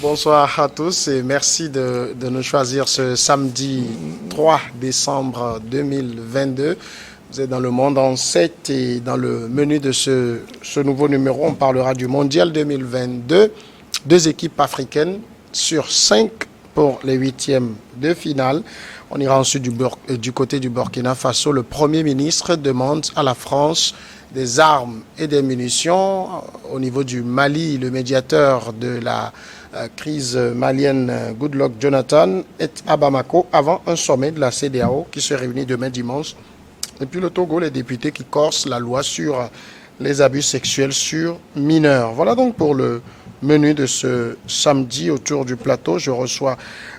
Bonsoir à tous et merci de nous choisir ce samedi 3 décembre 2022. Vous êtes dans le monde en 7 et dans le menu de ce nouveau numéro, on parlera du Mondial 2022. 2 équipes africaines sur 5 pour les 8e de finale. On ira ensuite du côté du Burkina Faso. Le Premier ministre demande à la France des armes et des munitions. Au niveau du Mali, le médiateur de la crise malienne, Goodluck Jonathan, est à Bamako avant un sommet de la CEDEAO qui se réunit demain dimanche. Et puis le Togo, les députés qui corsent la loi sur les abus sexuels sur mineurs. Voilà donc pour le menu de ce samedi autour du plateau. Je reçois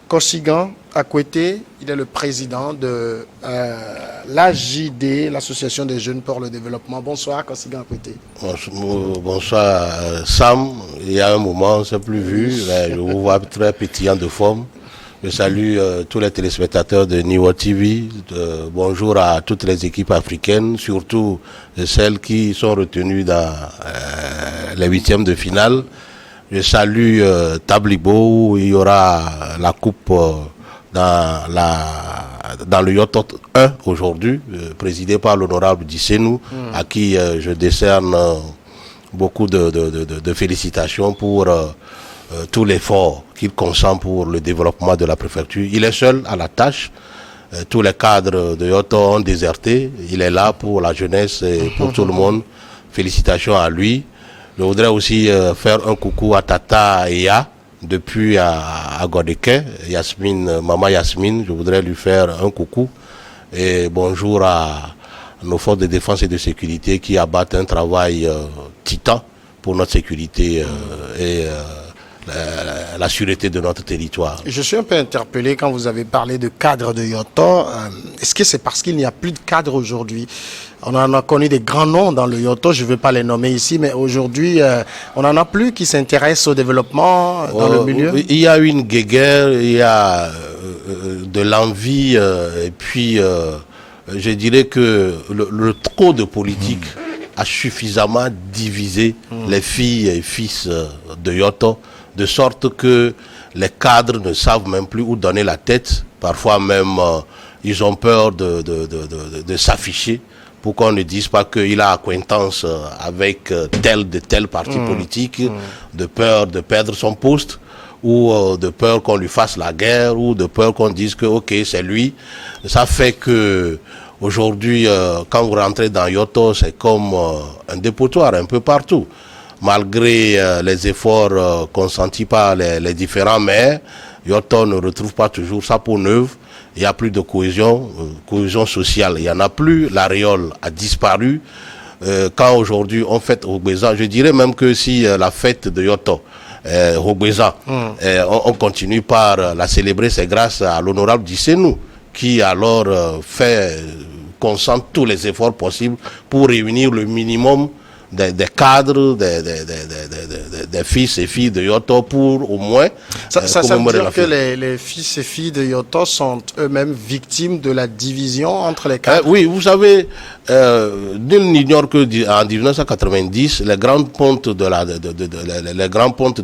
Kosigan Akwete, il est le président de l'AJD, l'Association des jeunes pour le développement. Bonsoir Kosigan Akwete. Bonsoir Sam, il y a un moment, on ne s'est plus vu, mais je vous vois très pétillant de forme. Je salue tous les téléspectateurs de Niwa TV, bonjour à toutes les équipes africaines, surtout celles qui sont retenues dans les 8e de finale. Je salue Tablibo où il y aura la coupe dans le Yotot 1 aujourd'hui, présidé par l'honorable Dissenou, à qui je décerne beaucoup de félicitations pour tout l'effort qu'il consent pour le développement de la préfecture. Il est seul à la tâche. Tous les cadres de Yoto ont déserté. Il est là pour la jeunesse et pour tout le monde. Félicitations à lui. Je voudrais aussi faire un coucou à Tata Eya, depuis à Godeke, Maman Yasmine, je voudrais lui faire un coucou. Et bonjour à nos forces de défense et de sécurité qui abattent un travail titan pour notre sécurité et la sûreté de notre territoire. Je suis un peu interpellé quand vous avez parlé de cadre de Yoto. Est-ce que c'est parce qu'il n'y a plus de cadre aujourd'hui? On en a connu des grands noms dans le Yoto, je ne veux pas les nommer ici, mais aujourd'hui, on n'en a plus qui s'intéressent au développement dans le milieu. Il y a une guéguerre, il y a de l'envie, et puis je dirais que le trop de politique a suffisamment divisé les filles et fils de Yoto, de sorte que les cadres ne savent même plus où donner la tête. Parfois même, ils ont peur de s'afficher pour qu'on ne dise pas qu'il a acquaintance avec tel parti politique, de peur de perdre son poste, ou de peur qu'on lui fasse la guerre, ou de peur qu'on dise que ok, c'est lui. Ça fait que aujourd'hui, quand vous rentrez dans Yoto, c'est comme un dépotoir un peu partout. Malgré les efforts consentis par les différents maires, Yoto ne retrouve pas toujours sa peau neuve. Il n'y a plus de cohésion sociale. Il n'y en a plus. L'aréole a disparu. Quand aujourd'hui on fête Rogbeza, je dirais même que si la fête de Yoto, Rogbeza, on continue par la célébrer, c'est grâce à l'honorable Dissenou qui alors consent tous les efforts possibles pour réunir le minimum des cadres, des fils et filles de Yoto pour au moins ça veut dire que les fils et filles de Yoto sont eux-mêmes victimes de la division entre les cadres. Oui, vous savez, nul n'ignore que en 1990, les grandes pontes de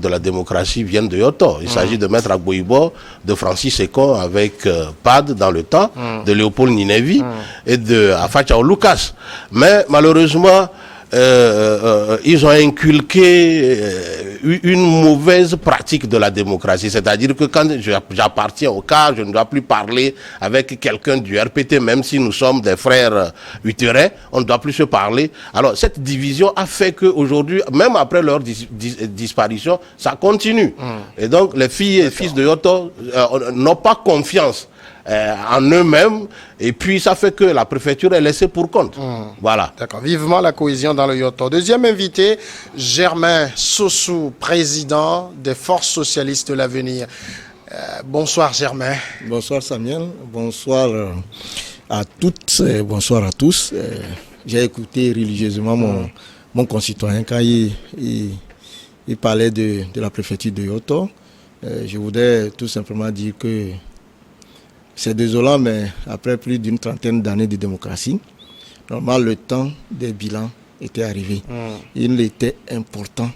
la démocratie viennent de Yoto. Il s'agit de Maître Agboibo, de Francis Ekon avec PAD dans le temps, de Léopold Ninevi et de Afacha Lucas. Mais malheureusement, ils ont inculqué une mauvaise pratique de la démocratie. C'est-à-dire que quand j'appartiens au cadre, je ne dois plus parler avec quelqu'un du RPT, même si nous sommes des frères utérin, on ne doit plus se parler. Alors cette division a fait qu'aujourd'hui, même après leur disparition, ça continue. Et donc les filles et fils de Yoto n'ont pas confiance en eux-mêmes, et puis ça fait que la préfecture est laissée pour compte. Voilà. D'accord. Vivement la cohésion dans le Yoto. Deuxième invité, Germain Sossou, président des Forces socialistes de l'avenir. Bonsoir Germain. Bonsoir Samuel, bonsoir à toutes, bonsoir à tous. J'ai écouté religieusement mon concitoyen quand il parlait de la préfecture de Yoto. Je voudrais tout simplement dire que c'est désolant, mais après plus d'une trentaine d'années de démocratie, normalement le temps des bilans était arrivé. Il était important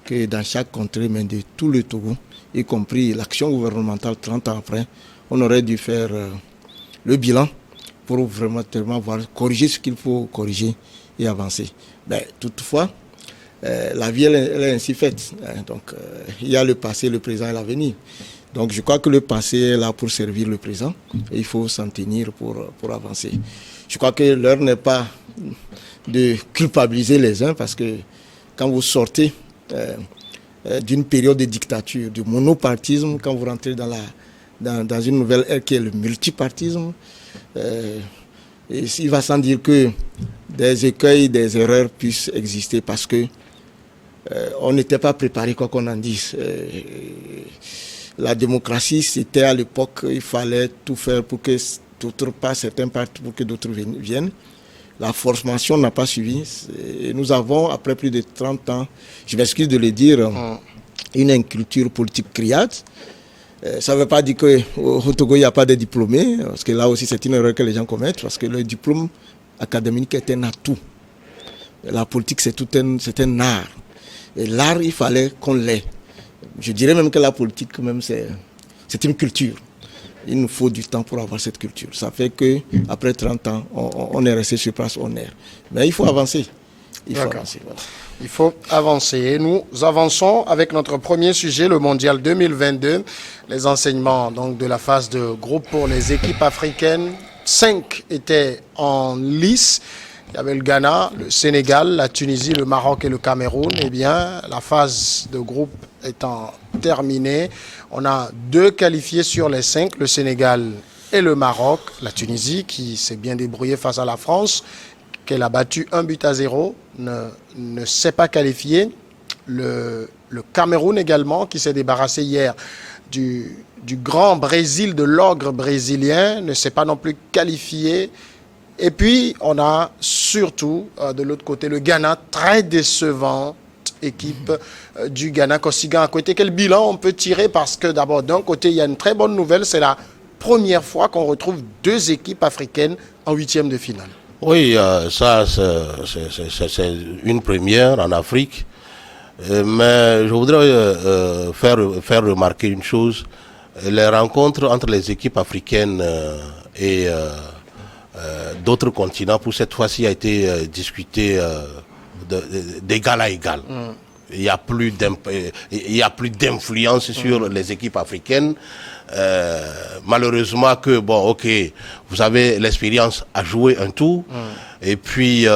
que dans chaque contrée, mais de tout le Togo, y compris l'action gouvernementale 30 ans après, on aurait dû faire le bilan pour vraiment voir, corriger ce qu'il faut corriger et avancer. Mais toutefois, la vie elle est ainsi faite. Donc, il y a le passé, le présent et l'avenir. Donc, je crois que le passé est là pour servir le présent et il faut s'en tenir pour avancer. Je crois que l'heure n'est pas de culpabiliser les uns parce que quand vous sortez d'une période de dictature, du monopartisme, quand vous rentrez dans une nouvelle ère qui est le multipartisme, et il va sans dire que des écueils, des erreurs puissent exister parce que on n'était pas préparé, quoi qu'on en dise. La démocratie, c'était à l'époque, il fallait tout faire pour que d'autres pas, certains partent pour que d'autres viennent. La formation n'a pas suivi. Et nous avons, après plus de 30 ans, je m'excuse de le dire, une inculture politique criade. Ça ne veut pas dire qu'au Togo, il n'y a pas de diplômés, parce que là aussi, c'est une erreur que les gens commettent, parce que le diplôme académique est un atout. La politique, c'est un art. Et l'art, il fallait qu'on l'ait. Je dirais même que la politique, même, c'est une culture. Il nous faut du temps pour avoir cette culture. Ça fait qu'après 30 ans, on est resté sur place, on est. Mais il faut avancer. Voilà. Il faut avancer. Et nous avançons avec notre premier sujet, le Mondial 2022. Les enseignements donc, de la phase de groupe pour les équipes africaines. 5 étaient en lice. Il y avait le Ghana, le Sénégal, la Tunisie, le Maroc et le Cameroun. Eh bien, la phase de groupe étant terminée, on a 2 qualifiés sur les 5, le Sénégal et le Maroc. La Tunisie qui s'est bien débrouillée face à la France, qu'elle a battu 1-0, ne s'est pas qualifiée. Le Cameroun également qui s'est débarrassé hier du grand Brésil, de l'ogre brésilien, ne s'est pas non plus qualifié. Et puis, on a surtout, de l'autre côté, le Ghana, très décevant, équipe du Ghana. Kosigan, à côté, quel bilan on peut tirer? Parce que d'abord, d'un côté, il y a une très bonne nouvelle, c'est la première fois qu'on retrouve 2 équipes africaines en 8e de finale. Oui, ça, c'est une première en Afrique. Mais je voudrais faire remarquer une chose. Les rencontres entre les équipes africaines et d'autres continents, pour cette fois-ci, a été discuté d'égal à égal. Il n'y a plus d'influence sur les équipes africaines. Malheureusement que, bon, ok, vous avez l'expérience à jouer un tour. Et puis,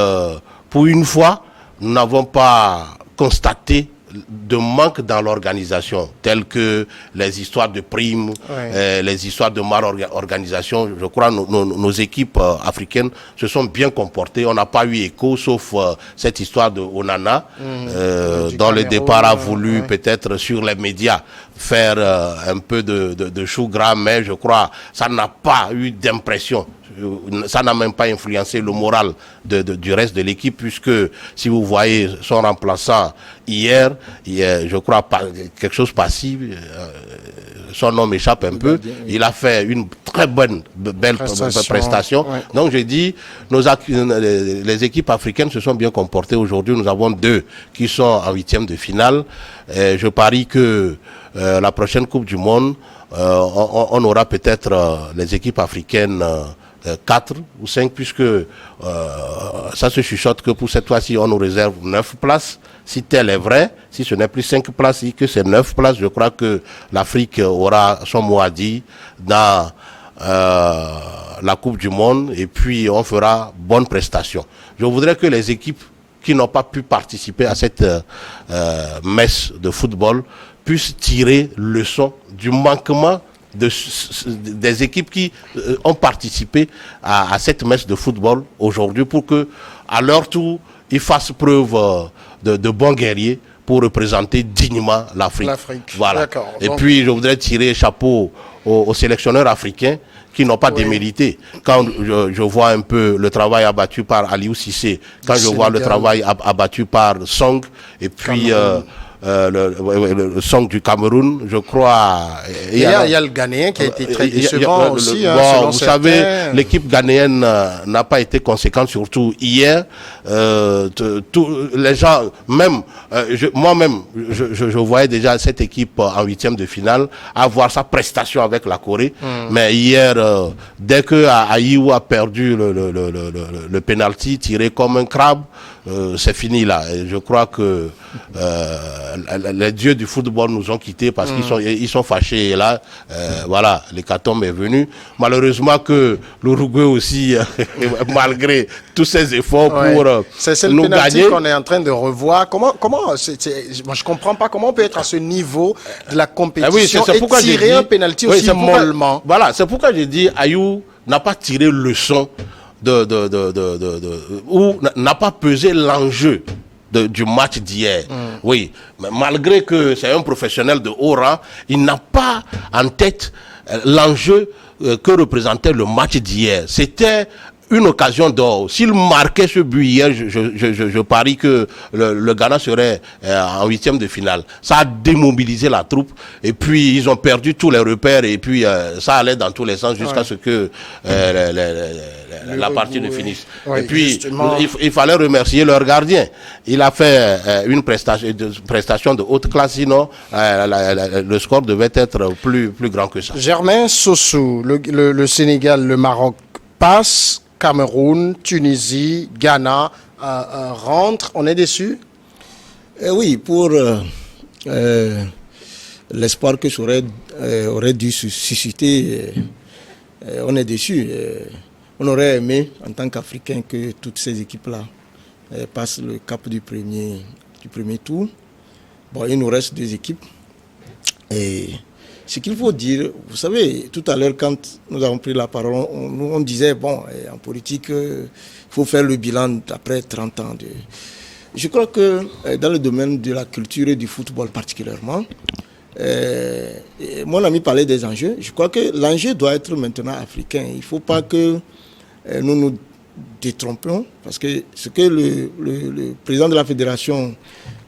pour une fois, nous n'avons pas constaté de manque dans l'organisation, telles que les histoires de primes, les histoires de mal-organisation. Je crois que nos équipes africaines se sont bien comportées. On n'a pas eu écho, sauf cette histoire de Onana, dont le départ a voulu peut-être sur les médias faire un peu de chou gras, mais je crois que ça n'a pas eu d'impression. Ça n'a même pas influencé le moral du reste de l'équipe, puisque si vous voyez son remplaçant hier, je crois quelque chose passif, son nom m'échappe un peu, il a fait une très belle prestation. Ouais. Donc je dis, les équipes africaines se sont bien comportées. Aujourd'hui, nous avons 2 qui sont en 8e de finale. Je parie que la prochaine Coupe du Monde, on aura peut-être les équipes africaines 4 ou 5, puisque ça se chuchote que pour cette fois-ci, on nous réserve 9 places. Si tel est vrai, si ce n'est plus 5 places, si que c'est 9 places, je crois que l'Afrique aura son mot à dire dans la Coupe du Monde, et puis on fera bonne prestation. Je voudrais que les équipes qui n'ont pas pu participer à cette messe de football puissent tirer leçon du manquement des équipes qui ont participé à cette messe de football aujourd'hui, pour que à leur tour ils fassent preuve de bons guerriers pour représenter dignement l'Afrique. Voilà. Et donc, puis je voudrais tirer chapeau aux sélectionneurs africains qui n'ont pas démérité. Quand je vois un peu le travail abattu par Aliou Cissé, quand je vois le travail abattu par Song, et puis le song du Cameroun, je crois. Il y a le Ghanéen qui a été très décevant aussi. Bon, vous savez, l'équipe ghanéenne n'a pas été conséquente, surtout hier. Les gens, même moi-même, je voyais déjà cette équipe en 8e de finale avoir sa prestation avec la Corée. Mais hier, dès que Ayew a perdu le penalty tiré comme un crabe, c'est fini là. Et je crois que les dieux du football nous ont quittés parce qu'ils sont fâchés. Et là, voilà, l'hécatombe est venu. Malheureusement que l'Uruguay aussi, malgré tous ses efforts pour c'est nous le penalty gagner, qu'on est en train de revoir. Moi, je comprends pas comment on peut être à ce niveau de la compétition et tirer un penalty aussi mollement. Voilà, c'est pourquoi j'ai dit Ayew n'a pas tiré leçon ou n'a pas pesé l'enjeu du match d'hier. Oui, mais malgré que c'est un professionnel de haut rang, il n'a pas en tête l'enjeu que représentait le match d'hier. C'était une occasion d'or. S'il marquait ce but hier, je parie que le Ghana serait en 8e de finale. Ça a démobilisé la troupe et puis ils ont perdu tous les repères et puis ça allait dans tous les sens jusqu'à ce que la partie ne finisse. Et puis il fallait remercier leur gardien. Il a fait une prestation de haute classe, sinon le score devait être plus grand que ça. Germain Sossou, le Sénégal, le Maroc passe. Cameroun, Tunisie, Ghana rentrent. On est déçus? Oui, pour l'espoir que ça aurait dû susciter, on est déçus. On aurait aimé, en tant qu'Africains, que toutes ces équipes-là passent le cap du premier tour. Bon, il nous reste 2 équipes. Et ce qu'il faut dire, vous savez, tout à l'heure, quand nous avons pris la parole, on disait, bon, en politique, il faut faire le bilan après 30 ans. Je crois que dans le domaine de la culture et du football particulièrement, mon ami parlait des enjeux. Je crois que l'enjeu doit être maintenant africain. Il ne faut pas que nous nous détrompions, parce que ce que le président de la fédération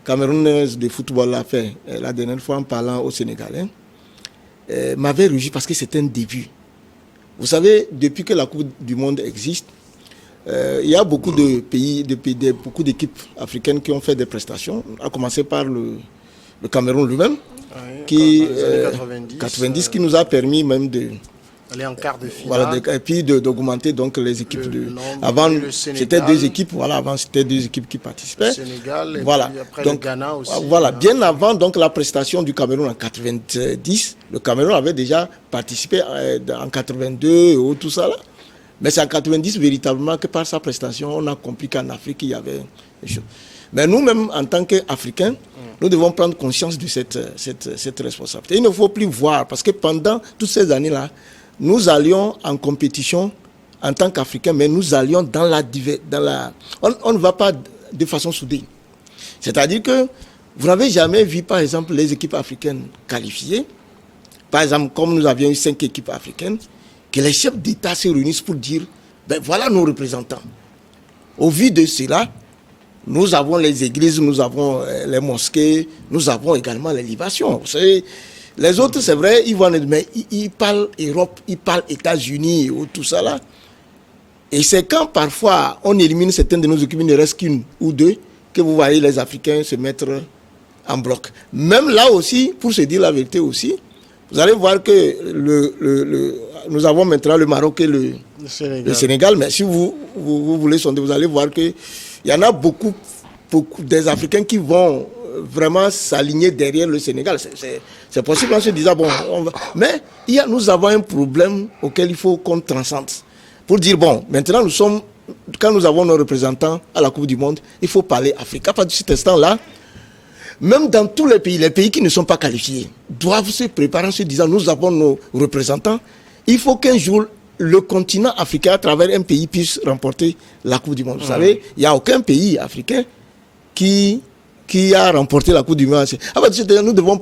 camerounaise de football a fait la dernière fois en parlant aux Sénégalais, m'avait réjoui parce que c'est un début. Vous savez, depuis que la Coupe du Monde existe, il y a beaucoup de pays, beaucoup d'équipes africaines qui ont fait des prestations, à commencer par le Cameroun lui-même, qui 90 qui nous a permis même de aller en quart de finale. Voilà, et puis d'augmenter donc les équipes avant c'était 2 équipes, voilà, avant c'était 2 équipes qui participaient. Le Sénégal et voilà. puis après Donc, le Ghana aussi. Voilà, bien avant donc la prestation du Cameroun en 90, le Cameroun avait déjà participé en 82 ou tout ça là. Mais c'est en 90 véritablement que par sa prestation, on a compris qu'en Afrique il y avait des choses. Mais nous-mêmes, en tant qu'Africains, nous devons prendre conscience de cette responsabilité. Il ne faut plus voir, parce que pendant toutes ces années-là, nous allions en compétition en tant qu'Africains, mais nous allions dans la... On ne va pas de façon soudée. C'est-à-dire que vous n'avez jamais vu, par exemple, les équipes africaines qualifiées. Par exemple, comme nous avions eu 5 équipes africaines, que les chefs d'État se réunissent pour dire, ben voilà nos représentants. Au vu de cela, nous avons les églises, nous avons les mosquées, nous avons également les libations. Vous savez, les autres, c'est vrai, mais ils parlent Europe, ils parlent États-Unis, tout ça là. Et c'est quand parfois on élimine certaines de nos équipes, il ne reste qu'une ou 2, que vous voyez les Africains se mettre en bloc. Même là aussi, pour se dire la vérité aussi, vous allez voir que nous avons maintenant le Maroc et le Sénégal, mais si vous voulez sonder, vous allez voir qu'il y en a beaucoup des Africains qui vont vraiment s'aligner derrière le Sénégal. C'est possible en se disant, bon, mais nous avons un problème auquel il faut qu'on transcende. Pour dire, bon, maintenant quand nous avons nos représentants à la Coupe du Monde, il faut parler Afrique. À partir de cet instant-là, même dans tous les pays qui ne sont pas qualifiés, doivent se préparer en se disant, nous avons nos représentants. Il faut qu'un jour, le continent africain, à travers un pays, puisse remporter la Coupe du Monde. Vous savez, il n'y a aucun pays africain qui a remporté la Coupe du Monde. Nous devons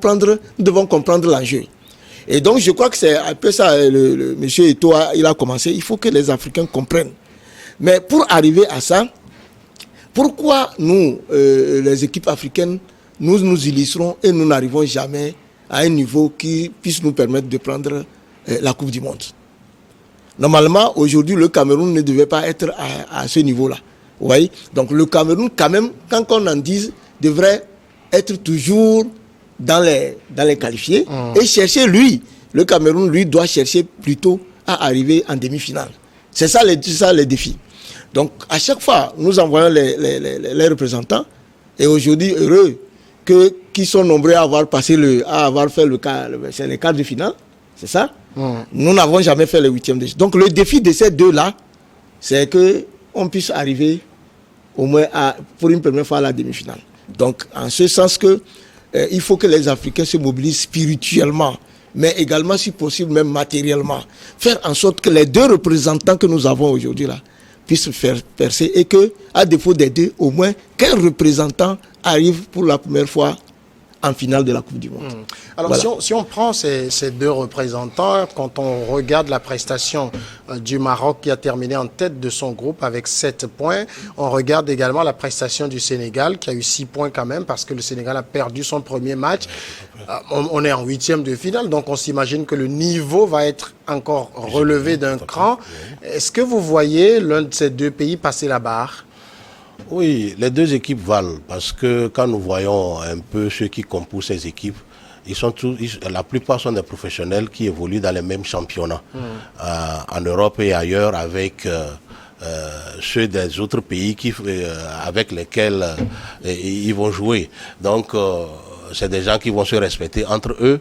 comprendre l'enjeu. Et donc, je crois que c'est un peu ça, le monsieur Eto'o, il a commencé. Il faut que les Africains comprennent. Mais pour arriver à ça, pourquoi nous, les équipes africaines, nous nous illustrons et nous n'arrivons jamais à un niveau qui puisse nous permettre de prendre la Coupe du Monde. Normalement, aujourd'hui, le Cameroun ne devait pas être à ce niveau-là. Vous voyez? Donc le Cameroun, quand même, quand on en dise, devrait être toujours dans les qualifiés et chercher, le Cameroun, lui, doit chercher plutôt à arriver en demi-finale. C'est ça les défis. Donc, à chaque fois, nous envoyons les représentants et aujourd'hui, heureux qui sont nombreux à avoir fait les quarts de finale, c'est ça? Nous n'avons jamais fait les huitièmes de finale. Donc, le défi de ces deux-là, c'est qu'on puisse arriver au moins pour une première fois à la demi-finale. Donc, en ce sens il faut que les Africains se mobilisent spirituellement, mais également, si possible, même matériellement. Faire en sorte que les deux représentants que nous avons aujourd'hui là puissent faire percer et que, à défaut des deux, au moins, qu'un représentant arrive pour la première fois en finale de la Coupe du Monde. Alors, voilà. Si on prend ces deux représentants, quand on regarde la prestation du Maroc qui a terminé en tête de son groupe avec 7 points, on regarde également la prestation du Sénégal qui a eu 6 points quand même parce que le Sénégal a perdu son premier match. On est en huitième de finale, donc on s'imagine que le niveau va être encore relevé d'un cran. Est-ce que vous voyez l'un de ces deux pays passer la barre ? Oui, les deux équipes valent parce que quand nous voyons un peu ceux qui composent ces équipes, la plupart sont des professionnels qui évoluent dans les mêmes championnats en Europe et ailleurs avec ceux des autres pays avec lesquels ils vont jouer. Donc, c'est des gens qui vont se respecter entre eux,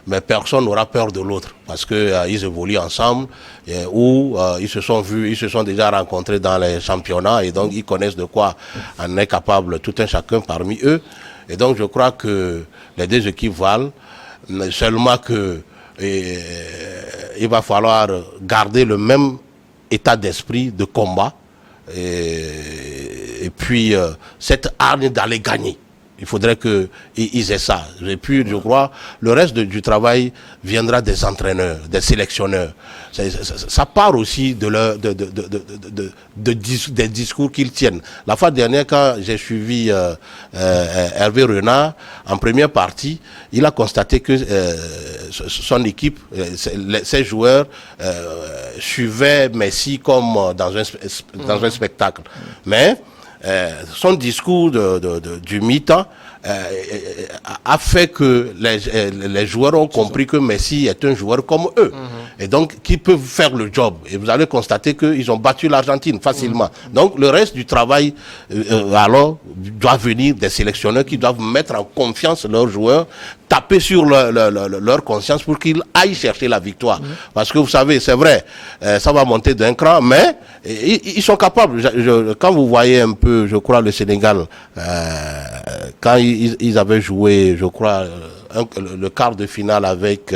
mais personne n'aura peur de l'autre parce qu'ils évoluent ensemble ou ils se sont déjà rencontrés dans les championnats et donc ils connaissent de quoi en est capable tout un chacun parmi eux. Et donc je crois que les deux équipes valent, seulement que il va falloir garder le même état d'esprit de combat et puis cette hargne d'aller gagner. Il faudrait qu'ils aient ça. Et puis, je crois, le reste du travail viendra des entraîneurs, des sélectionneurs. Ça part aussi des discours qu'ils tiennent. La fois dernière, quand j'ai suivi Hervé Renard, en première partie, il a constaté que son équipe, ses joueurs suivaient Messi comme dans un spectacle. Mais son discours du mi-temps a fait que les joueurs ont compris que Messi est un joueur comme eux. Et donc, qui peuvent faire le job. Et vous allez constater qu'ils ont battu l'Argentine facilement. Donc, le reste du travail, alors, doit venir des sélectionneurs qui doivent mettre en confiance leurs joueurs, taper sur leur conscience pour qu'ils aillent chercher la victoire. Parce que vous savez, c'est vrai, ça va monter d'un cran, mais ils sont capables. Quand vous voyez un peu, je crois, le Sénégal, quand ils avaient joué, je crois, le quart de finale avec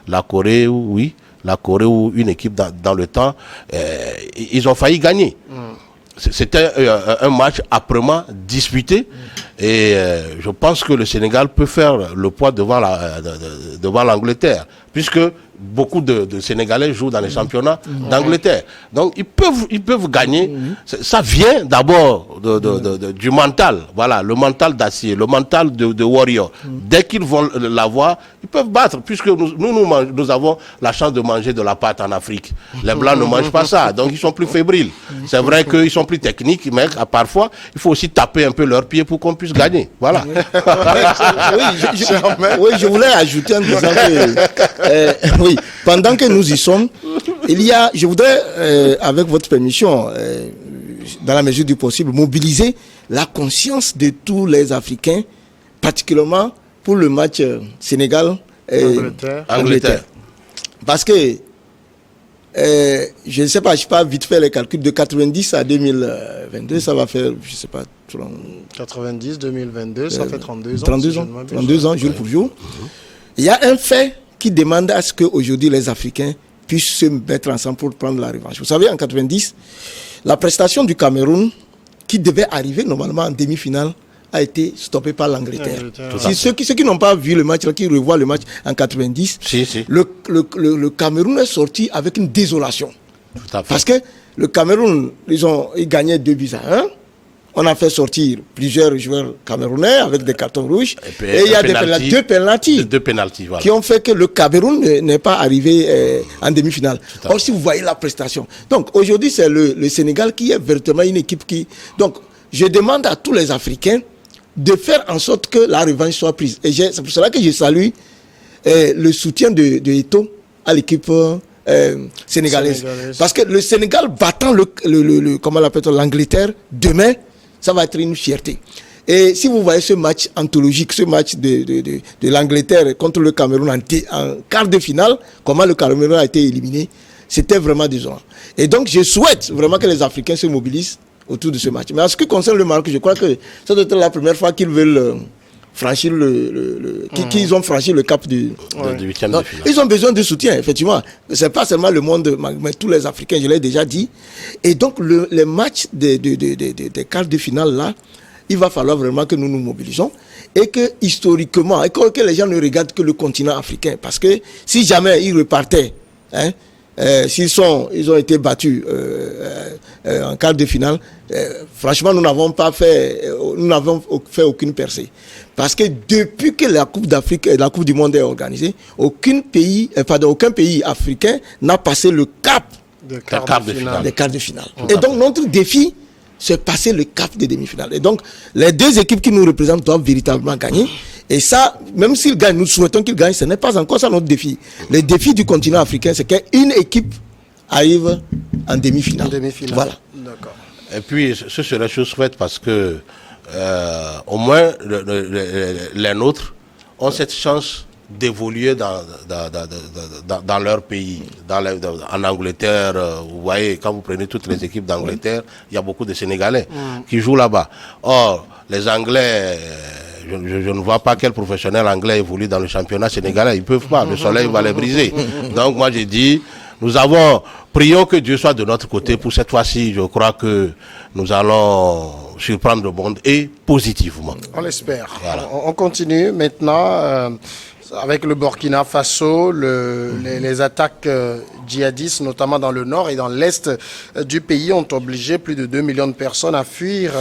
la Corée, oui, la Corée ou une équipe dans le temps, ils ont failli gagner. C'était un match âprement disputé et je pense que le Sénégal peut faire le poids devant l'Angleterre, puisque beaucoup de Sénégalais jouent dans les championnats d'Angleterre. Donc ils peuvent gagner. Ça vient d'abord du mental. Voilà, le mental d'acier, le mental de warrior. Dès qu'ils vont l'avoir, ils peuvent battre, puisque nous avons la chance de manger de la pâte en Afrique. Les Blancs ne mangent pas ça, donc ils sont plus fébriles. C'est vrai qu'ils sont plus techniques, mais parfois, il faut aussi taper un peu leurs pieds pour qu'on puisse gagner. Voilà. Oui, je voulais ajouter en disant que... oui, pendant que nous y sommes, je voudrais, avec votre permission, dans la mesure du possible, mobiliser la conscience de tous les Africains, particulièrement pour le match Sénégal-Angleterre. Parce que, je ne sais pas, je n'ai pas vite fait les calculs, de 90 à 2022, ça va faire, je ne sais pas, 90, 2022, ça fait 32 ans. 32 ans, jour pour jour. Il y a un fait qui demande à ce qu'aujourd'hui les Africains puissent se mettre ensemble pour prendre la revanche. Vous savez, en 90, la prestation du Cameroun, qui devait arriver normalement en demi-finale, a été stoppée par l'Angleterre. Ceux qui n'ont pas vu le match, qui revoient le match en 90, le Cameroun est sorti avec une désolation. Parce que le Cameroun, ils gagnaient 2-1. on a fait sortir plusieurs joueurs camerounais avec des cartons rouges. Et il y a deux pénaltys voilà, qui ont fait que le Cameroun n'est pas arrivé en demi-finale. Or, si vous voyez la prestation. Donc, aujourd'hui, c'est le Sénégal qui est véritablement une équipe qui... Donc, je demande à tous les Africains de faire en sorte que la revanche soit prise. Et c'est pour cela que je salue le soutien de Eto'o à l'équipe sénégalaise. Parce que le Sénégal battant comment l'appelle-t-on, l'Angleterre, demain, ça va être une fierté. Et si vous voyez ce match anthologique, ce match de l'Angleterre contre le Cameroun en quart de finale, comment le Cameroun a été éliminé, c'était vraiment désolant. Et donc, je souhaite vraiment que les Africains se mobilisent autour de ce match. Mais en ce qui concerne le Maroc, je crois que ça doit être la première fois qu'ils veulent franchir qu'ils ont franchi le cap du huitième de finale. Ils ont besoin de soutien, effectivement. C'est pas seulement le monde, mais tous les Africains, je l'ai déjà dit. Et donc, les matchs des quarts de finale, là, il va falloir vraiment que nous nous mobilisons et que, historiquement, et que les gens ne regardent que le continent africain. Parce que si jamais ils repartaient, ils ont été battus en quart de finale, franchement, nous n'avons fait aucune percée. Parce que depuis que la Coupe d'Afrique et la Coupe du Monde est organisée, aucun pays africain n'a passé le cap des quarts de finale. Et donc, notre défi, c'est passer le cap des demi-finales. Et donc, les deux équipes qui nous représentent doivent véritablement gagner. Et ça, même s'ils gagnent, nous souhaitons qu'ils gagnent, ce n'est pas encore ça notre défi. Le défi du continent africain, c'est qu'une équipe arrive en demi-finale. Voilà. D'accord. Et puis, ce serait chose faite parce que, au moins, les nôtres ont cette chance d'évoluer dans leur pays. En Angleterre, vous voyez, quand vous prenez toutes les équipes d'Angleterre, il y a beaucoup de Sénégalais qui jouent là-bas. Or, les Anglais... Je ne vois pas quel professionnel anglais évolue dans le championnat sénégalais. Ils ne peuvent pas. Le soleil va les briser. Donc, moi, j'ai dit, prions que Dieu soit de notre côté. Pour cette fois-ci, je crois que nous allons surprendre le monde et positivement. On l'espère. Voilà. On continue maintenant avec le Burkina Faso. Les attaques djihadistes, notamment dans le nord et dans l'est du pays, ont obligé plus de 2 millions de personnes à fuir.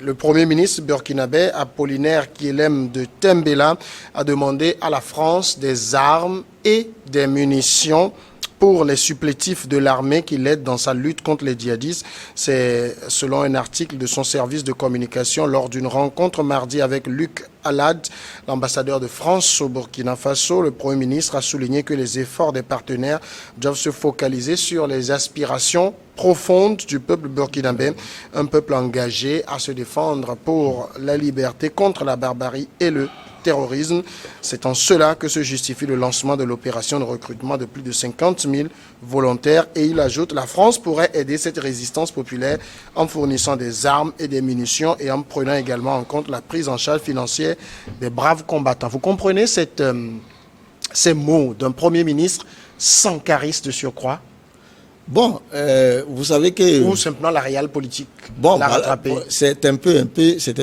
Le Premier ministre burkinabé, Apollinaire Guilhem de Tembela, a demandé à la France des armes et des munitions pour les supplétifs de l'armée qui l'aident dans sa lutte contre les djihadistes. C'est selon un article de son service de communication lors d'une rencontre mardi avec Luc Alad, l'ambassadeur de France au Burkina Faso. Le Premier ministre a souligné que les efforts des partenaires doivent se focaliser sur les aspirations profonde du peuple burkinabé, un peuple engagé à se défendre pour la liberté contre la barbarie et le terrorisme. C'est en cela que se justifie le lancement de l'opération de recrutement de plus de 50 000 volontaires. Et il ajoute, la France pourrait aider cette résistance populaire en fournissant des armes et des munitions et en prenant également en compte la prise en charge financière des braves combattants. Vous comprenez ces mots d'un Premier ministre sankariste de surcroît? Bon, vous savez que... Ou simplement la réelle politique. Bon, la rattraper. C'est un peu...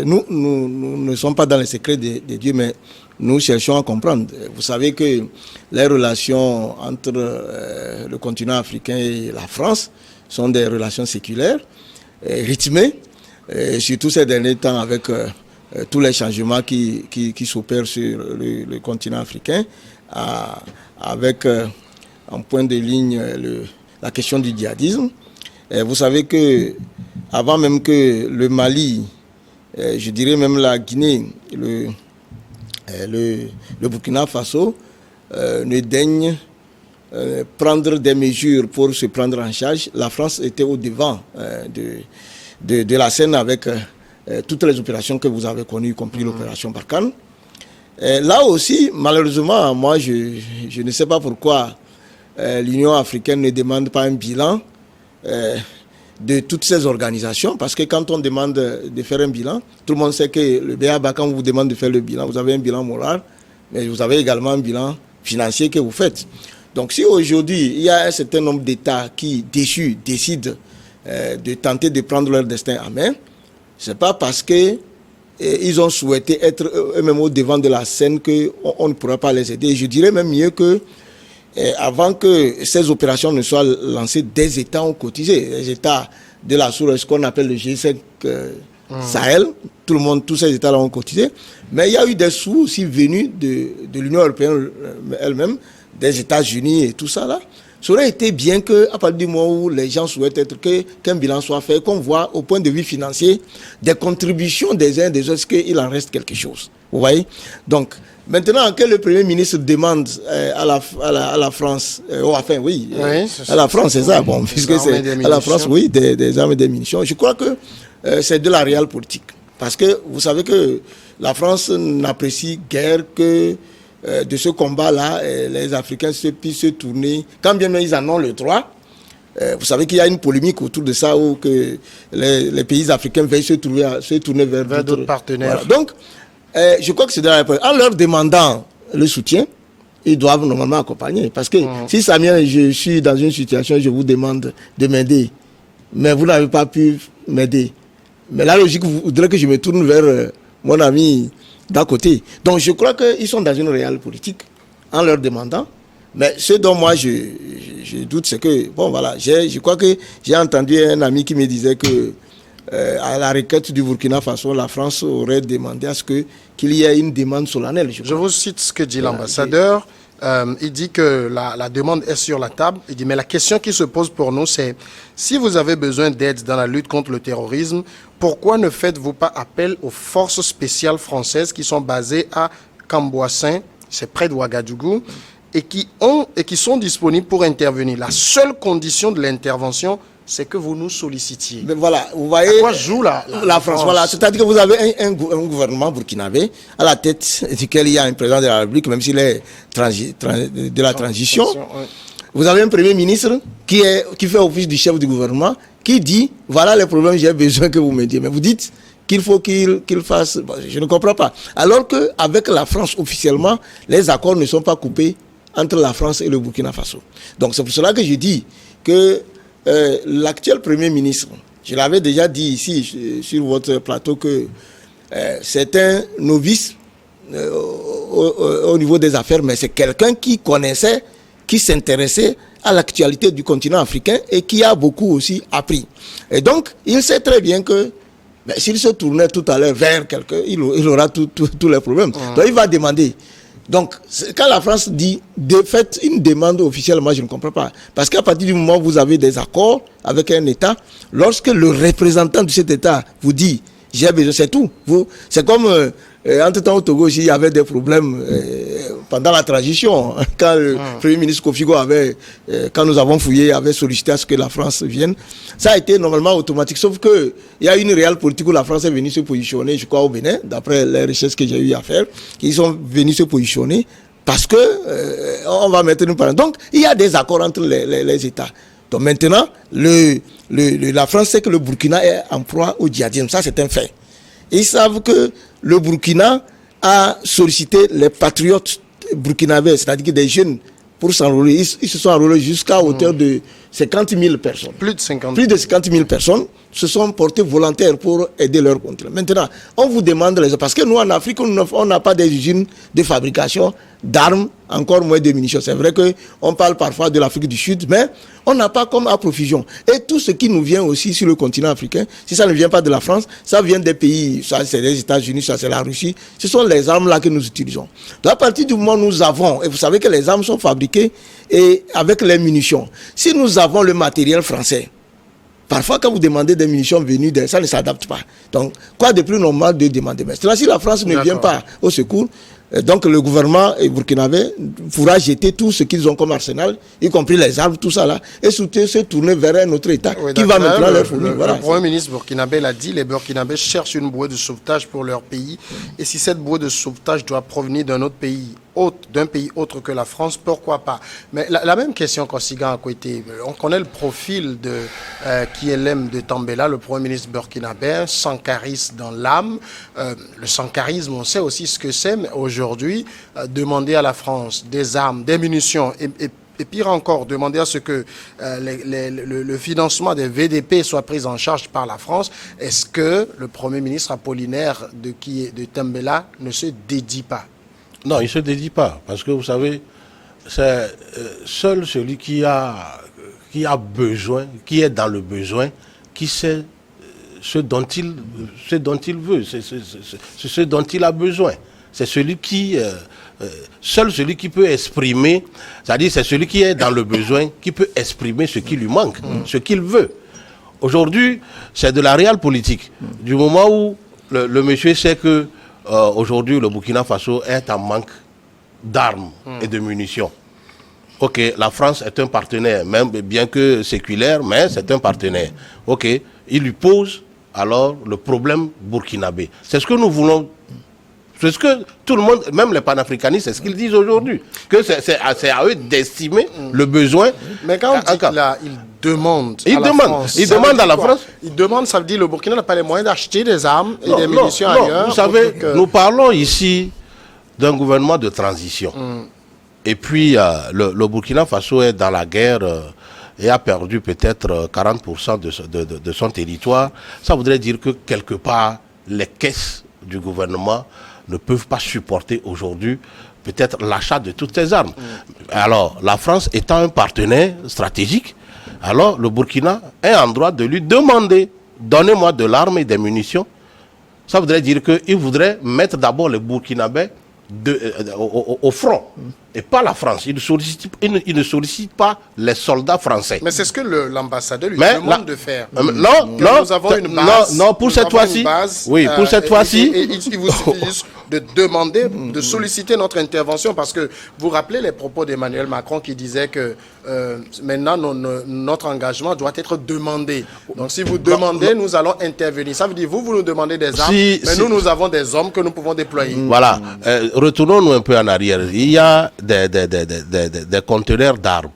Nous ne sommes pas dans les secrets de Dieu, mais nous cherchons à comprendre. Vous savez que les relations entre le continent africain et la France sont des relations séculaires, rythmées, surtout ces derniers temps avec tous les changements qui s'opèrent sur le continent africain, avec en point de ligne la question du djihadisme. Vous savez que avant même que le Mali, je dirais même la Guinée, le Burkina Faso ne daigne prendre des mesures pour se prendre en charge, la France était au devant de la scène avec toutes les opérations que vous avez connues, y compris l'opération Barkhane. Là aussi, malheureusement, moi je ne sais pas pourquoi l'Union africaine ne demande pas un bilan de toutes ces organisations, parce que quand on demande de faire un bilan, tout le monde sait que le BABA, quand on vous demande de faire le bilan, vous avez un bilan moral, mais vous avez également un bilan financier que vous faites. Donc si aujourd'hui, il y a un certain nombre d'États qui, déçus, décident de tenter de prendre leur destin en main, ce n'est pas parce que ils ont souhaité être eux-mêmes au devant de la scène qu'on ne pourra pas les aider. Je dirais même mieux que avant que ces opérations ne soient lancées, des États ont cotisé. Les États de la sous-région, ce qu'on appelle le G5 Sahel. Tout le monde, tous ces États-là ont cotisé. Mais il y a eu des sous aussi venus de l'Union européenne elle-même, des États-Unis et tout ça là. Ça aurait été bien qu'à partir du moment où les gens souhaitent qu'un bilan soit fait, qu'on voit au point de vue financier des contributions des uns et des autres, qu'il en reste quelque chose. Vous voyez? Donc, maintenant que le Premier ministre demande à la France, à la France, c'est ça, bon, puisque c'est à la France, oui, des armes et des munitions, je crois que c'est de la réelle politique. Parce que vous savez que la France n'apprécie guère que de ce combat-là, les Africains puissent se tourner, quand bien même ils en ont le droit. Vous savez qu'il y a une polémique autour de ça, où que les pays africains veulent se tourner vers d'autres partenaires. Voilà. Donc, je crois que c'est de la réponse. En leur demandant le soutien, ils doivent normalement accompagner. Parce que si Samien, je suis dans une situation, je vous demande de m'aider, mais vous n'avez pas pu m'aider. Mais la logique voudrait que je me tourne vers mon ami d'à côté. Donc je crois qu'ils sont dans une réelle politique en leur demandant. Mais ce dont moi je doute, c'est que, bon voilà, je crois que j'ai entendu un ami qui me disait que à la requête du Burkina Faso, la France aurait demandé à ce qu'il y ait une demande solennelle. Je vous cite ce que dit l'ambassadeur. Il dit que la demande est sur la table. Il dit, mais la question qui se pose pour nous, c'est si vous avez besoin d'aide dans la lutte contre le terrorisme, pourquoi ne faites-vous pas appel aux forces spéciales françaises qui sont basées à Camboissin, c'est près de Ouagadougou, et qui sont disponibles pour intervenir. La seule condition de l'intervention, c'est que vous nous sollicitiez. Mais voilà, vous voyez, à quoi joue la France? Voilà, c'est-à-dire que vous avez un gouvernement burkinabé à la tête duquel il y a un président de la République, même s'il est de la transition. Vous avez un premier ministre qui fait office du chef du gouvernement, qui dit, voilà les problèmes, j'ai besoin que vous m'aidiez. Mais vous dites qu'il faut qu'il fasse... Bon, je ne comprends pas. Alors qu'avec la France, officiellement, les accords ne sont pas coupés entre la France et le Burkina Faso. Donc c'est pour cela que je dis que l'actuel Premier ministre, je l'avais déjà dit ici sur votre plateau, que c'est un novice au niveau des affaires, mais c'est quelqu'un qui connaissait, qui s'intéressait à l'actualité du continent africain et qui a beaucoup aussi appris. Et donc, il sait très bien que s'il se tournait tout à l'heure vers quelqu'un, il aura tous les problèmes. Donc, il va demander. Donc, quand la France dit faites une demande officielle, moi je ne comprends pas. Parce qu'à partir du moment où vous avez des accords avec un État, lorsque le représentant de cet État vous dit j'ai besoin, c'est tout. C'est comme entre-temps au Togo, il y avait des problèmes pendant la transition. Quand le Premier ministre Kofi Go quand nous avons fouillé, avait sollicité à ce que la France vienne. Ça a été normalement automatique. Sauf qu'il y a une réelle politique où la France est venue se positionner, je crois, au Bénin, d'après les recherches que j'ai eu à faire. Ils sont venus se positionner parce que on va mettre une parenthèse. Donc, il y a des accords entre les États. Donc maintenant, la France sait que le Burkina est en proie au djihadisme. Ça, c'est un fait. Ils savent que le Burkina a sollicité les patriotes burkinabés, c'est-à-dire des jeunes, pour s'enrôler. Ils se sont enrôlés jusqu'à hauteur de 50 000 personnes. Plus de 50 000 personnes se sont portés volontaires pour aider leur continent. Maintenant, on vous demande parce que nous, en Afrique, on n'a pas des usines de fabrication d'armes, encore moins de munitions. C'est vrai qu'on parle parfois de l'Afrique du Sud, mais on n'a pas comme approvision. Et tout ce qui nous vient aussi sur le continent africain, si ça ne vient pas de la France, ça vient des pays, ça c'est les États-Unis, ça c'est la Russie. Ce sont les armes là que nous utilisons. Donc à partir du moment où nous avons, et vous savez que les armes sont fabriquées et avec les munitions, si nous avons le matériel français, parfois, quand vous demandez des munitions venues, ça ne s'adapte pas. Donc, quoi de plus normal de demander? Maintenant, si la France ne vient pas au secours, donc le gouvernement burkinabé pourra jeter tout ce qu'ils ont comme arsenal, y compris les armes, tout ça là, et se tourner vers un autre État qui va maintenant leur fournir. Le Premier ministre burkinabé l'a dit, les Burkinabés cherchent une bouée de sauvetage pour leur pays. Et si cette bouée de sauvetage doit provenir d'un autre pays, d'un pays autre que la France, pourquoi pas? Mais la même question qu'Ossigan a côté. On connaît le profil de KLM de Tambela, le Premier ministre burkinabé, sankariste dans l'âme. Le sankarisme, on sait aussi ce que c'est, mais aujourd'hui, demander à la France des armes, des munitions et pire encore, demander à ce que le financement des VDP soit pris en charge par la France, est-ce que le Premier ministre Apollinaire de Tambela ne se dédie pas? Non, il ne se dédie pas, parce que vous savez, c'est seul celui qui a besoin, qui est dans le besoin, qui sait ce dont il veut, c'est ce dont il a besoin. C'est celui qui, seul celui qui peut exprimer, c'est-à-dire c'est celui qui est dans le besoin, qui peut exprimer ce qui lui manque, ce qu'il veut. Aujourd'hui, c'est de la réelle politique. Du moment où le monsieur sait que aujourd'hui le Burkina Faso est en manque d'armes et de munitions. Ok, la France est un partenaire, même bien que séculaire, mais c'est un partenaire. Ok, il lui pose alors le problème burkinabé. C'est ce que nous voulons. C'est ce que tout le monde, même les panafricanistes, c'est ce qu'ils disent aujourd'hui. Que c'est à eux d'estimer le besoin. Mais quand on dit qu'il demande à la France. Il demande, ça veut dire que le Burkina n'a pas les moyens d'acheter des armes et des munitions ailleurs. Vous savez, nous parlons ici d'un gouvernement de transition. Et puis, le Burkina Faso est dans la guerre et a perdu peut-être 40% de son territoire. Ça voudrait dire que quelque part, les caisses du gouvernement ne peuvent pas supporter aujourd'hui peut-être l'achat de toutes ces armes. Alors, la France étant un partenaire stratégique, alors le Burkina est en droit de lui demander « Donnez-moi de l'arme et des munitions ». Ça voudrait dire qu'il voudrait mettre d'abord les Burkinabés au front, et pas la France. Il ne sollicite pas les soldats français. Mais c'est ce que l'ambassadeur lui demande de faire. Nous avons une base. Non, pour cette fois-ci. Oui, pour cette fois-ci. Il vous suffit juste de demander, de solliciter notre intervention, parce que vous rappelez les propos d'Emmanuel Macron qui disait que maintenant notre engagement doit être demandé. Donc si vous demandez, nous allons intervenir. Ça veut dire vous nous demandez des armes, mais nous avons des hommes que nous pouvons déployer. Voilà. Retournons-nous un peu en arrière. Il y a des conteneurs d'armes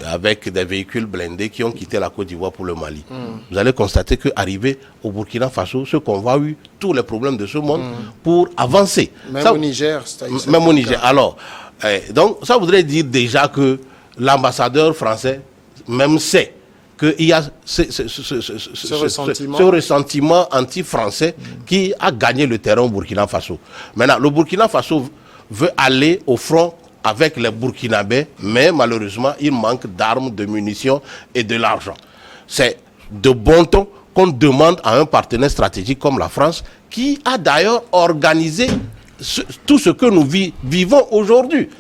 avec des véhicules blindés qui ont quitté la Côte d'Ivoire pour le Mali. Vous allez constater qu'arrivé au Burkina Faso, ce convoi a eu tous les problèmes de ce monde pour avancer. Même au Niger. Même au Niger. Alors, donc ça voudrait dire déjà que l'ambassadeur français même sait qu'il y a ce ressentiment anti-français qui a gagné le terrain au Burkina Faso. Maintenant, le Burkina Faso veut aller au front avec les Burkinabés, mais malheureusement, il manque d'armes, de munitions et de l'argent. C'est de bon ton qu'on demande à un partenaire stratégique comme la France, qui a d'ailleurs organisé tout ce que nous vivons aujourd'hui.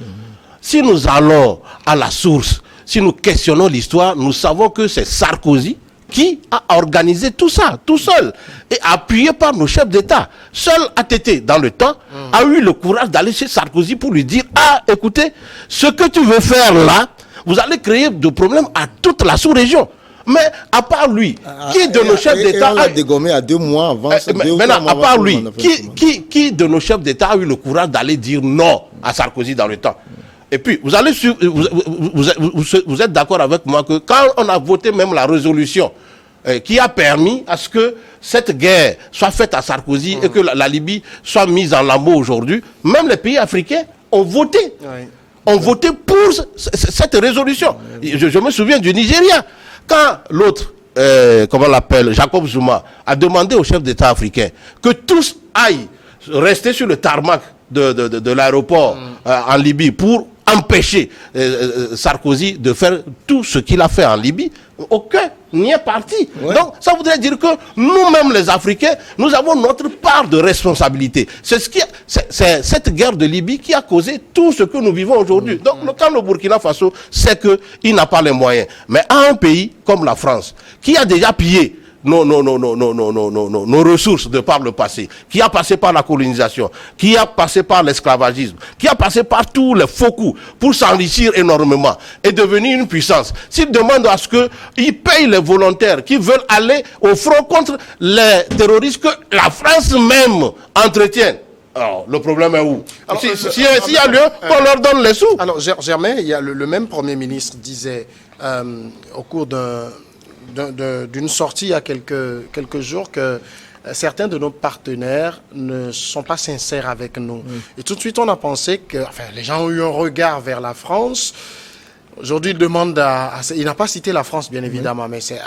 Si nous allons à la source, si nous questionnons l'histoire, nous savons que c'est Sarkozy qui a organisé tout ça, tout seul, et appuyé par nos chefs d'État. Seul ATT, dans le temps, a eu le courage d'aller chez Sarkozy pour lui dire « Ah, écoutez, ce que tu veux faire là, vous allez créer des problèmes à toute la sous-région. » Mais à part lui, qui de nos chefs d'État... On l'a dégommé à 2 mois avant. Maintenant, à part lui, qui de nos chefs d'État a eu le courage d'aller dire non à Sarkozy dans le temps? Et puis, vous êtes d'accord avec moi que quand on a voté même la résolution qui a permis à ce que cette guerre soit faite à Sarkozy et que la Libye soit mise en lambeaux aujourd'hui, même les pays africains ont voté. Oui. Ont voté pour cette résolution. Je me souviens du Nigeria. Quand l'autre, comment on l'appelle, Jacob Zuma, a demandé aux chefs d'État africains que tous aillent rester sur le tarmac de l'aéroport en Libye pour empêcher Sarkozy de faire tout ce qu'il a fait en Libye, aucun n'y est parti. Ouais. Donc, ça voudrait dire que nous-mêmes, les Africains, nous avons notre part de responsabilité. C'est cette guerre de Libye qui a causé tout ce que nous vivons aujourd'hui. Donc, quand le Burkina Faso sait qu'il n'a pas les moyens, mais à un pays comme la France, qui a déjà pillé nos ressources de par le passé, qui a passé par la colonisation, qui a passé par l'esclavagisme, qui a passé par tous les faux coups pour s'enrichir énormément et devenir une puissance. S'il demande à ce qu'ils payent les volontaires qui veulent aller au front contre les terroristes que la France même entretient, alors, le problème est où? S'il y a lieu, qu'on leur donne les sous. Alors, Germain, il y a le même Premier ministre disait au cours d'une sortie il y a quelques jours que certains de nos partenaires ne sont pas sincères avec nous. Et tout de suite, on a pensé que les gens ont eu un regard vers la France. Aujourd'hui, il demande il n'a pas cité la France, bien évidemment, mais c'est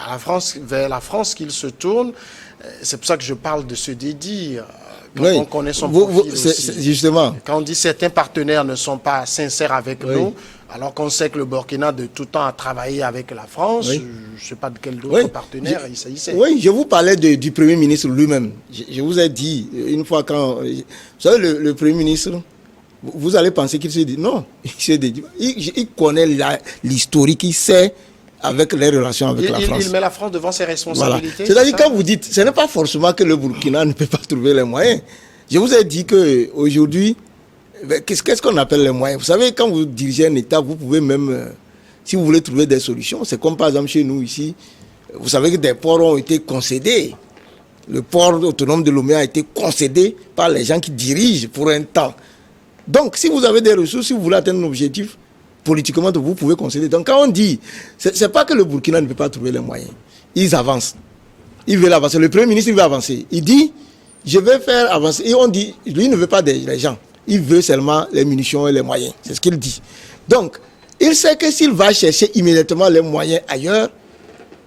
vers la France qu'il se tourne. C'est pour ça que je parle de se dédire. quand on connaît son profil aussi. Justement. Quand on dit certains partenaires ne sont pas sincères avec nous, alors qu'on sait que le Burkina de tout temps a travaillé avec la France, je ne sais pas de quel autre partenaire il s'agissait. Oui, je vous parlais du Premier ministre lui-même. Je vous ai dit, une fois quand... Vous savez, le Premier ministre, vous allez penser qu'il se dit... Non, il connaît l'historique, il sait avec les relations avec la France. Il met la France devant ses responsabilités. Voilà. C'est-à-dire quand vous dites, ce n'est pas forcément que le Burkina ne peut pas trouver les moyens. Je vous ai dit qu'aujourd'hui, qu'est-ce qu'on appelle les moyens? Vous savez, quand vous dirigez un État, vous pouvez même, si vous voulez trouver des solutions, c'est comme par exemple chez nous ici, vous savez que des ports ont été concédés. Le port autonome de Lomé a été concédé par les gens qui dirigent pour un temps. Donc, si vous avez des ressources, si vous voulez atteindre un objectif, politiquement, vous pouvez concéder. Donc, quand on dit, c'est pas que le Burkina ne peut pas trouver les moyens. Ils avancent. Ils veulent avancer. Le Premier ministre, il veut avancer. Il dit, je vais faire avancer. Et on dit, lui, il ne veut pas des gens. Il veut seulement les munitions et les moyens. C'est ce qu'il dit. Donc, il sait que s'il va chercher immédiatement les moyens ailleurs,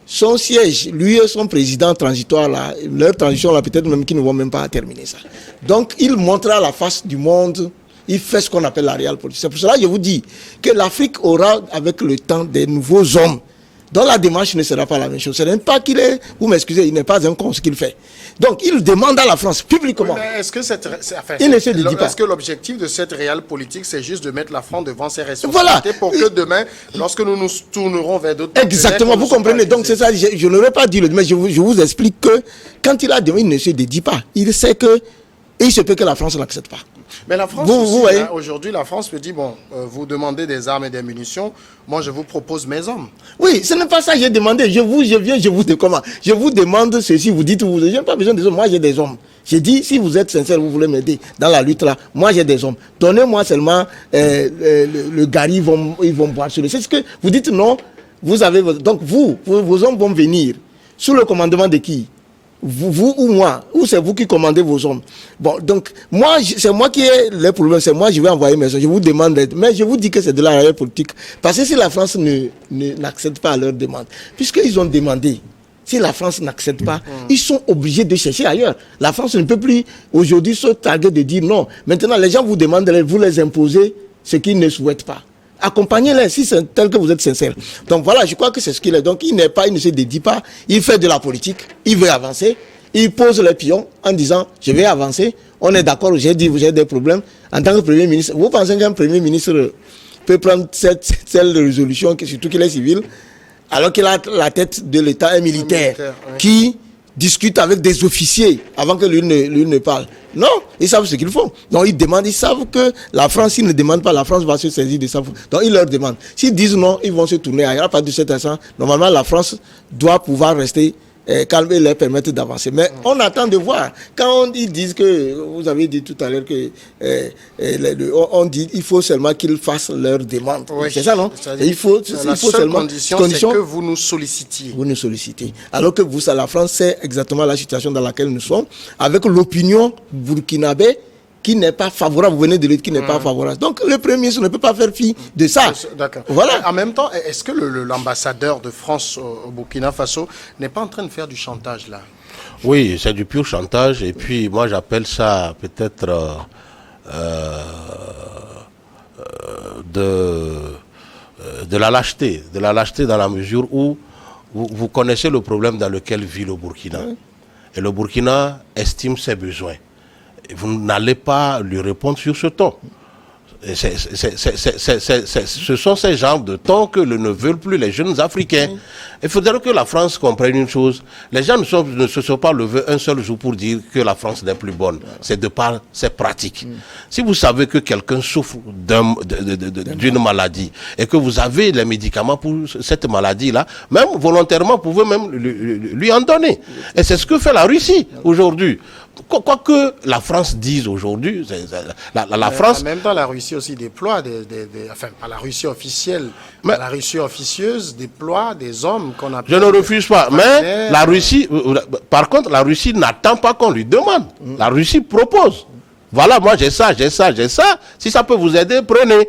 son siège, lui et son président transitoire, là, leur transition, là, peut-être même qu'ils ne vont même pas terminer ça. Donc, il montrera à la face du monde. Il fait ce qu'on appelle la réelle politique. C'est pour cela que je vous dis que l'Afrique aura, avec le temps, des nouveaux hommes dont la démarche ne sera pas la même chose. Ce n'est pas qu'il est, vous m'excusez, il n'est pas un con ce qu'il fait. Donc, il demande à la France publiquement. Oui, mais est-ce que est-ce que l'objectif de cette réelle politique, c'est juste de mettre la France devant ses responsabilités pour que demain, lorsque nous nous tournerons vers d'autres... Exactement, vous comprenez. Donc, c'est ça, je n'aurais pas dit, mais je vous explique que quand il a demandé, il ne se dédie pas. Il sait que, et il se peut que la France n'accepte pas. Mais la France, aujourd'hui, la France me dit, bon, vous demandez des armes et des munitions, moi je vous propose mes hommes. Oui, ce n'est pas ça que j'ai demandé. Je vous demande ceci, vous dites, je n'ai pas besoin des hommes, moi j'ai des hommes. J'ai dit, si vous êtes sincère, vous voulez m'aider dans la lutte là, moi j'ai des hommes. Donnez-moi seulement le gari, ils vont boire sur le... C'est ce que vous dites, non, vous avez... Donc vos hommes vont venir sous le commandement de qui? Vous ou moi, ou c'est vous qui commandez vos hommes. Bon, donc, c'est moi qui ai les problèmes, c'est moi, je vais envoyer mes hommes, je vous demande d'aide. Mais je vous dis que c'est de la réelle politique. Parce que si la France n'accepte pas leur demande, puisqu'ils ont demandé, si la France n'accepte pas, ils sont obligés de chercher ailleurs. La France ne peut plus aujourd'hui se targuer de dire non. Maintenant, les gens vous demandent, vous les imposez ce qu'ils ne souhaitent pas. Accompagnez-les si c'est tel que vous êtes sincère. Donc voilà, je crois que c'est ce qu'il est. Donc il ne se dédie pas, il fait de la politique, il veut avancer, il pose les pions en disant je vais avancer, on est d'accord, j'ai dit vous avez des problèmes. En tant que Premier ministre, vous pensez qu'un Premier ministre peut prendre cette résolution, surtout qu'il est civil, alors qu'il a la tête de l'État, un militaire qui discute avec des officiers avant que lui ne parle. Non, ils savent ce qu'ils font. Donc ils demandent, ils savent que la France, s'ils ne demandent pas, la France va se saisir de ça. Donc ils leur demandent. S'ils disent non, ils vont se tourner ailleurs. À partir de cet instant, normalement la France doit pouvoir rester calme et leur permettre d'avancer. Mais on attend de voir. Quand ils disent que, vous avez dit tout à l'heure que on dit il faut seulement qu'ils fassent leur demande. Oui. C'est ça, non? Il faut seulement condition, c'est que vous nous sollicitiez. Vous nous sollicitez. Alors que vous, la France sait exactement la situation dans laquelle nous sommes, avec l'opinion burkinabé qui n'est pas favorable, vous venez de l'autre qui n'est pas favorable. Donc le Premier ministre ne peut pas faire fi de ça. D'accord. Voilà. En même temps, est-ce que l'ambassadeur de France au Burkina Faso n'est pas en train de faire du chantage là? Oui, c'est du pur chantage. Et puis moi j'appelle ça peut-être de la lâcheté. De la lâcheté dans la mesure où vous connaissez le problème dans lequel vit le Burkina. Oui. Et le Burkina estime ses besoins. Vous n'allez pas lui répondre sur ce ton. Ce sont ces genres de tons que ne veulent plus les jeunes Africains. Il faudrait que la France comprenne une chose. Les gens ne se sont pas levés un seul jour pour dire que la France n'est plus bonne. C'est de par ses pratiques. Si vous savez que quelqu'un souffre d'une maladie et que vous avez les médicaments pour cette maladie-là, même volontairement, vous pouvez même lui en donner. Et c'est ce que fait la Russie aujourd'hui. Quoi que la France dise aujourd'hui, la France... En même temps, la Russie aussi déploie, enfin, pas la Russie officielle, mais la Russie officieuse déploie des hommes qu'on appelle... Je ne refuse pas, mais la Russie... Par contre, la Russie n'attend pas qu'on lui demande. La Russie propose. Voilà, moi j'ai ça. Si ça peut vous aider, prenez.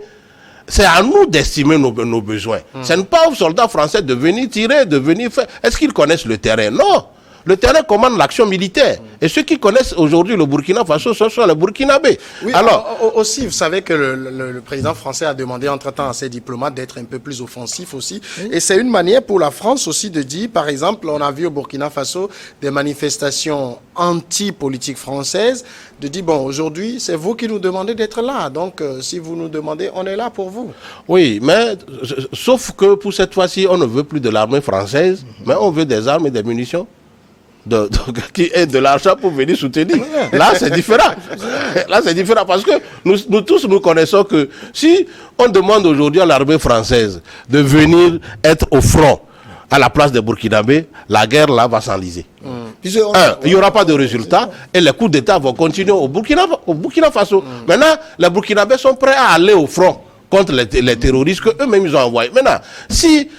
C'est à nous d'estimer nos besoins. Ce n'est pas aux soldats français de venir tirer, de venir faire... Est-ce qu'ils connaissent le terrain? Non. Le terrain commande l'action militaire. Et ceux qui connaissent aujourd'hui le Burkina Faso, ce sont les Burkinabés. Oui, alors, aussi, vous savez que le président français a demandé entre-temps à ses diplomates d'être un peu plus offensifs aussi. Oui. Et c'est une manière pour la France aussi de dire, par exemple, on a vu au Burkina Faso des manifestations anti-politique française, de dire, bon, aujourd'hui, c'est vous qui nous demandez d'être là. Donc, si vous nous demandez, on est là pour vous. Oui, mais sauf que pour cette fois-ci, on ne veut plus de l'armée française, mais on veut des armes et des munitions. Qui aient de l'argent pour venir soutenir. Là, c'est différent. Là, c'est différent parce que nous tous, nous connaissons que si on demande aujourd'hui à l'armée française de venir être au front à la place des Burkinabés, la guerre là va s'enliser. Il n'y aura pas de résultat et les coups d'État vont continuer au Burkina Faso. Maintenant, les Burkinabés sont prêts à aller au front contre les terroristes qu'eux-mêmes ils ont envoyés. Maintenant, si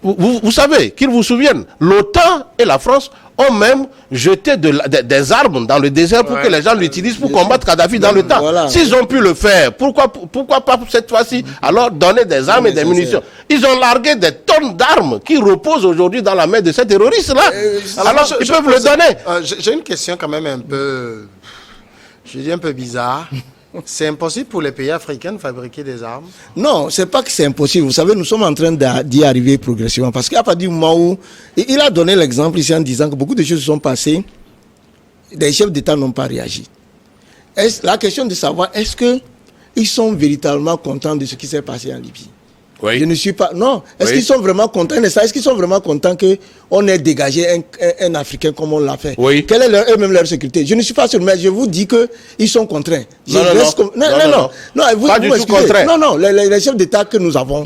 vous savez, qu'ils vous souviennent, l'OTAN et la France ont même jeté des armes dans le désert pour que les gens l'utilisent pour combattre Kadhafi dans le temps. Voilà. S'ils ont pu le faire, pourquoi pas cette fois-ci alors donner des armes et des munitions? Ils ont largué des tonnes d'armes qui reposent aujourd'hui dans la main de ces terroristes-là. Alors, ils peuvent le donner. J'ai une question quand même un peu, je dis un peu bizarre. C'est impossible pour les pays africains de fabriquer des armes? Non, c'est pas que c'est impossible. Vous savez, nous sommes en train d'y arriver progressivement. Parce qu'à partir du moment où... Il a donné l'exemple ici en disant que beaucoup de choses sont passées, les chefs d'État n'ont pas réagi. La question de savoir, est-ce qu'ils sont véritablement contents de ce qui s'est passé en Libye? Oui. Je ne suis pas... Non. Est-ce qu'ils sont vraiment contents? Est-ce qu'ils sont vraiment contents qu'on ait dégagé un Africain comme on l'a fait? Oui. Quelle est eux-mêmes leur sécurité? Je ne suis pas sûr, mais je vous dis qu'ils sont contraints. Non, vous pas du tout contraints. Non, les chefs d'État que nous avons,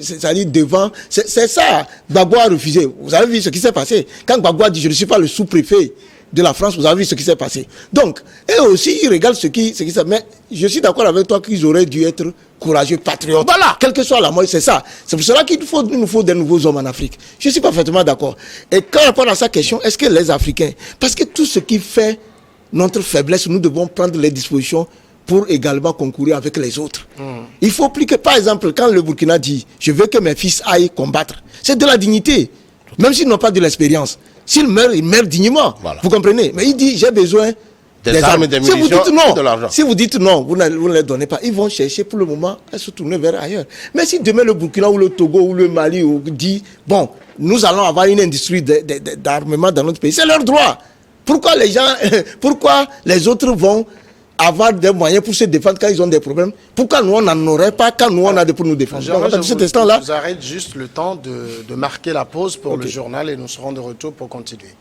c'est-à-dire devant... C'est ça. Gbagbo a refusé. Vous avez vu ce qui s'est passé. Quand Gbagbo a dit « je ne suis pas le sous-préfet », de la France, vous avez vu ce qui s'est passé. Donc, eux aussi, ils regardent ce qui s'est passé. Mais je suis d'accord avec toi qu'ils auraient dû être courageux, patriotes. Voilà, quelle que soit la mort, c'est ça. C'est pour cela qu'il nous faut des nouveaux hommes en Afrique. Je suis parfaitement d'accord. Et quand on répond à sa question, est-ce que les Africains, parce que tout ce qui fait notre faiblesse, nous devons prendre les dispositions pour également concourir avec les autres. Il faut plus que, par exemple, quand le Burkina dit « je veux que mes fils aillent combattre », c'est de la dignité, même s'ils n'ont pas de l'expérience. S'il meurt, il meurt dignement. Voilà. Vous comprenez? Mais il dit, j'ai besoin des armes et des munitions et de l'argent. Si vous dites non, vous ne les donnez pas. Ils vont chercher pour le moment à se tourner vers ailleurs. Mais si demain le Burkina ou le Togo ou le Mali dit, bon, nous allons avoir une industrie d'armement dans notre pays, c'est leur droit. Pourquoi les autres vont avoir des moyens pour se défendre quand ils ont des problèmes? Pourquoi nous on n'en aurait pas quand nous on a des pour nous défendre? Je vous arrête juste le temps de marquer la pause pour le journal et nous serons de retour pour continuer.